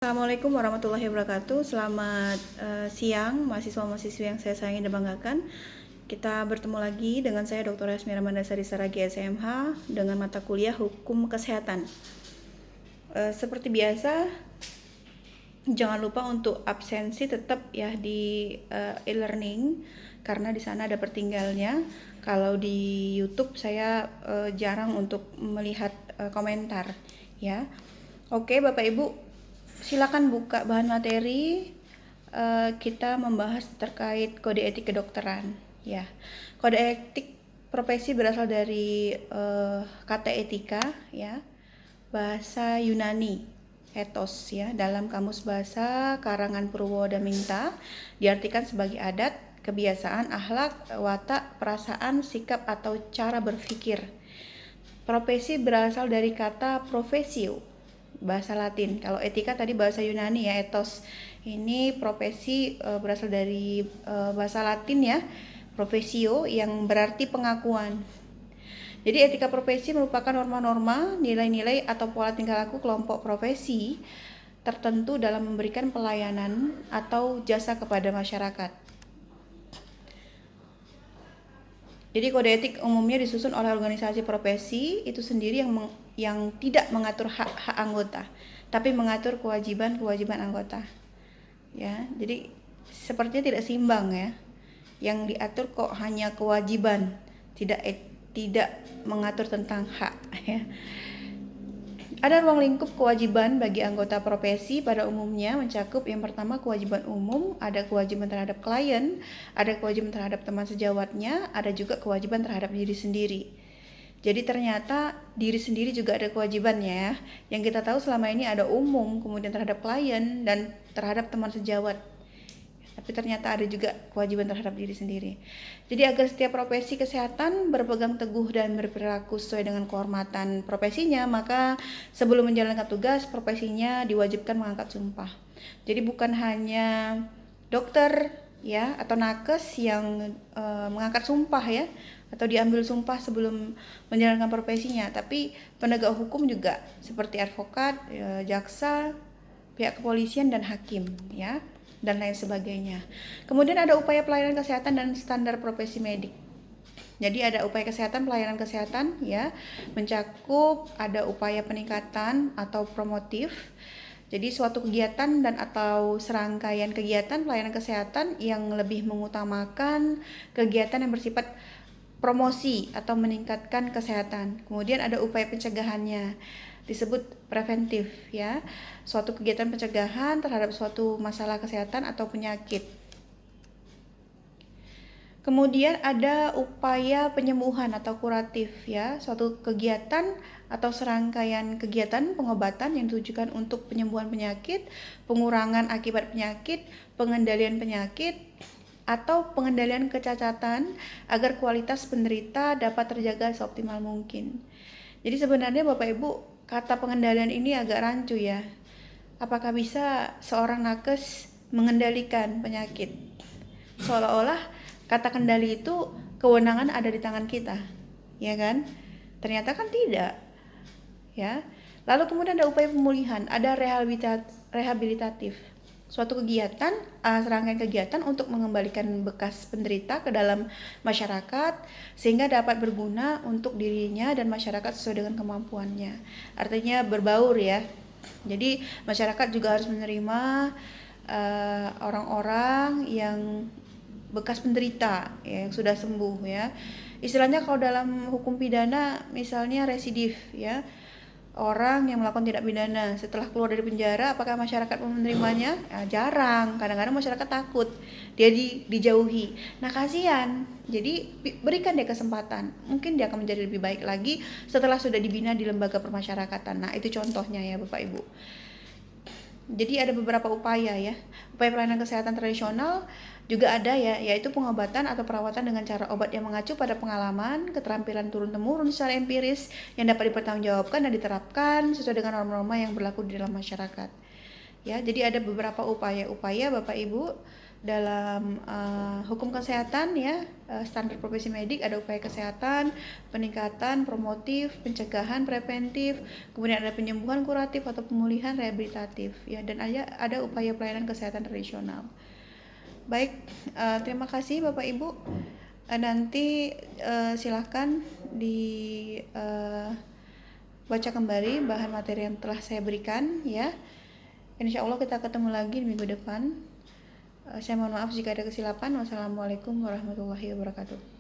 Assalamualaikum warahmatullahi wabarakatuh. Selamat siang mahasiswa-mahasiswi yang saya sayangi dan banggakan. Kita bertemu lagi dengan saya Dr. Yasmi Ramandasari Saragi SMH dengan mata kuliah Hukum Kesehatan. Seperti biasa, jangan lupa untuk absensi tetap ya di e-learning karena di sana ada pertinggalnya. Kalau di YouTube saya jarang untuk melihat komentar ya. Oke, Bapak Ibu, silakan buka bahan materi. Kita membahas terkait kode etik kedokteran ya. Kode etik profesi berasal dari kata etika ya, bahasa Yunani ethos ya. Dalam Kamus Bahasa Karangan Purwodaminta diartikan sebagai adat, kebiasaan, akhlak, watak, perasaan, sikap atau cara berpikir. Profesi berasal dari kata profesio, bahasa Latin. Kalau etika tadi bahasa Yunani ya, ethos. Ini profesi berasal dari bahasa Latin ya, profesio, yang berarti pengakuan. Jadi etika profesi merupakan norma-norma, nilai-nilai atau pola tingkah laku kelompok profesi tertentu dalam memberikan pelayanan atau jasa kepada masyarakat. Jadi kode etik umumnya disusun oleh organisasi profesi itu sendiri yang tidak mengatur hak anggota, tapi mengatur kewajiban anggota. Ya, jadi sepertinya tidak seimbang ya. Yang diatur kok hanya kewajiban, tidak mengatur tentang hak ya. Ada ruang lingkup kewajiban bagi anggota profesi pada umumnya mencakup yang pertama kewajiban umum, ada kewajiban terhadap klien, ada kewajiban terhadap teman sejawatnya, ada juga kewajiban terhadap diri sendiri. Jadi ternyata diri sendiri juga ada kewajibannya ya. Yang kita tahu selama ini ada umum, kemudian terhadap klien dan terhadap teman sejawat. Tapi ternyata ada juga kewajiban terhadap diri sendiri. Jadi agar setiap profesi kesehatan berpegang teguh dan berperilaku sesuai dengan kehormatan profesinya, maka sebelum menjalankan tugas profesinya diwajibkan mengangkat sumpah. Jadi bukan hanya dokter ya atau nakes yang mengangkat sumpah ya, atau diambil sumpah sebelum menjalankan profesinya, tapi penegak hukum juga seperti advokat, jaksa, pihak kepolisian dan hakim ya, dan lain sebagainya. Kemudian ada upaya pelayanan kesehatan dan standar profesi medik. Jadi ada upaya kesehatan, pelayanan kesehatan ya, mencakup ada upaya peningkatan atau promotif. Jadi suatu kegiatan dan atau serangkaian kegiatan pelayanan kesehatan yang lebih mengutamakan kegiatan yang bersifat promosi atau meningkatkan kesehatan. Kemudian ada upaya pencegahannya, disebut preventif ya, suatu kegiatan pencegahan terhadap suatu masalah kesehatan atau penyakit. Kemudian ada upaya penyembuhan atau kuratif ya, suatu kegiatan atau serangkaian kegiatan pengobatan yang ditujukan untuk penyembuhan penyakit, pengurangan akibat penyakit, pengendalian penyakit, atau pengendalian kecacatan agar kualitas penderita dapat terjaga seoptimal mungkin. Jadi sebenarnya Bapak Ibu, kata pengendalian ini agak rancu ya. Apakah bisa seorang nakes mengendalikan penyakit? Seolah-olah kata kendali itu kewenangan ada di tangan kita, ya kan? Ternyata kan tidak, ya. Lalu kemudian ada upaya pemulihan, ada rehabilitatif. Suatu kegiatan, serangkaian kegiatan untuk mengembalikan bekas penderita ke dalam masyarakat sehingga dapat berguna untuk dirinya dan masyarakat sesuai dengan kemampuannya. Artinya berbaur ya. Jadi masyarakat juga harus menerima orang-orang yang bekas penderita ya, yang sudah sembuh ya. Istilahnya kalau dalam hukum pidana misalnya residif ya. Orang yang melakukan tindak pidana setelah keluar dari penjara, apakah masyarakat menerimanya? Ya, jarang. Kadang-kadang masyarakat takut, dia dijauhi. Nah kasihan. Jadi berikan dia kesempatan. Mungkin dia akan menjadi lebih baik lagi setelah sudah dibina di lembaga permasyarakatan. Nah itu contohnya ya Bapak Ibu. Jadi ada beberapa upaya ya. Upaya pelayanan kesehatan tradisional juga ada ya, yaitu pengobatan atau perawatan dengan cara obat yang mengacu pada pengalaman, keterampilan turun-temurun secara empiris yang dapat dipertanggungjawabkan dan diterapkan sesuai dengan norma-norma yang berlaku di dalam masyarakat. Ya, jadi ada beberapa upaya-upaya Bapak Ibu dalam hukum kesehatan ya, standar profesi medik ada upaya kesehatan, peningkatan, promotif, pencegahan, preventif, kemudian ada penyembuhan kuratif atau pemulihan rehabilitatif ya, dan ada upaya pelayanan kesehatan tradisional. Baik, terima kasih Bapak Ibu. Nanti silahkan baca kembali bahan materi yang telah saya berikan ya. Insya Allah kita ketemu lagi di minggu depan. Saya mohon maaf jika ada kesilapan. Wassalamualaikum warahmatullahi wabarakatuh.